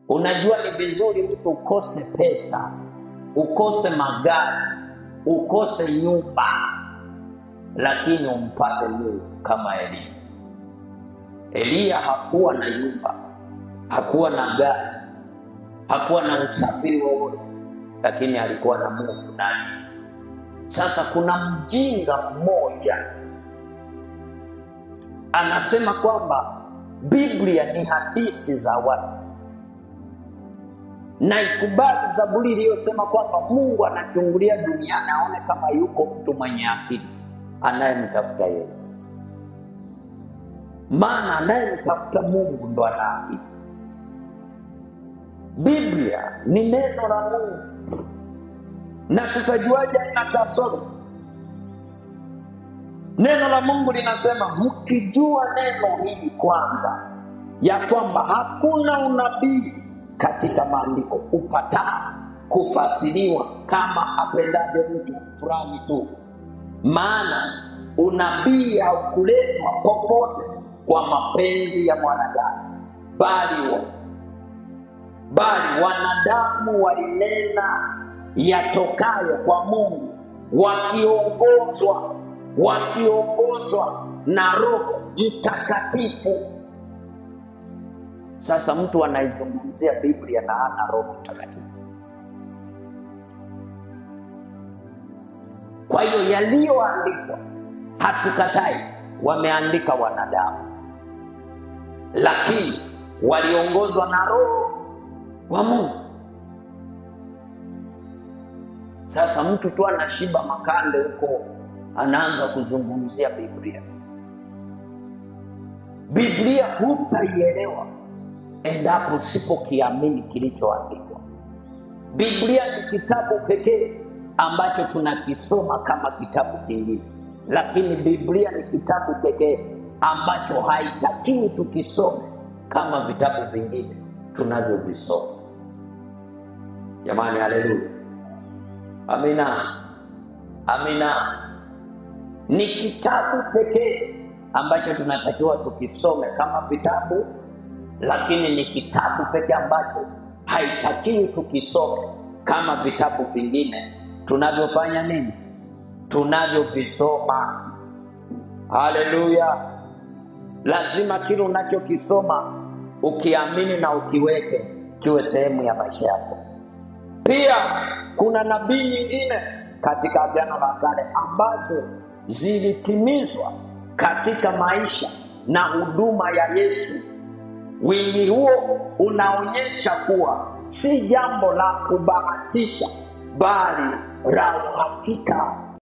Unajua ni vizuri mtu ukose pesa, ukose magari, ukose nyumba, lakini umpate Mungu kama Elia. Elia hakuwa na nyumba, hakuwa na gari, hakuwa na usafiri wowote, lakini alikuwa na Mungu ndani. Sasa kuna mjinga mmoja anasema kwamba Biblia ni hadithi za watu, na ikubali Zaburi iliyosema kwamba Mungu anachungulia duniani aone kama yuko mtu mwenye akili anayemtafuta yeye. Maana anayemtafuta Mungu ndo ana akili. Biblia ni neno la Mungu, na tutajuaje na kasoro? Neno la Mungu linasema mkijua neno hili kwanza, ya kwamba hakuna unabii katika maandiko upatao kufasiriwa kama apendavyo mtu fulani tu. Maana unabii haukuletwa popote kwa mapenzi ya mwanadamu, bali wanadamu walinena yatokayo kwa Mungu, wakiongozwa na Roho Mtakatifu. Sasa mtu anaizungumzia Biblia na hana Roho Mtakatifu. Kwa hiyo yaliyoandikwa hatukatai, wameandika wanadamu, lakini waliongozwa na Roho wa Mungu. Sasa mtu tu anashiba makande huko anaanza kuzungumzia Biblia. Biblia hutaielewa endapo usipokiamini kilichoandikwa. Biblia ni kitabu pekee ambacho tunakisoma kama kitabu kingine, lakini Biblia ni kitabu pekee ambacho haitakiwi tukisome kama vitabu vingine tunavyovisoma. Jamani, haleluya, amina, amina. Ni kitabu pekee ambacho tunatakiwa tukisome kama vitabu, lakini ni kitabu pekee ambacho haitakiwi tukisome kama vitabu vingine tunavyofanya nini? Tunavyovisoma. Haleluya. Lazima kile unachokisoma ukiamini na ukiweke kiwe sehemu ya maisha yako. Pia kuna nabii nyingine katika Agano la Kale ambazo zilitimizwa katika maisha na huduma ya Yesu. Wingi huo unaonyesha kuwa si jambo la kubahatisha, bali la uhakika.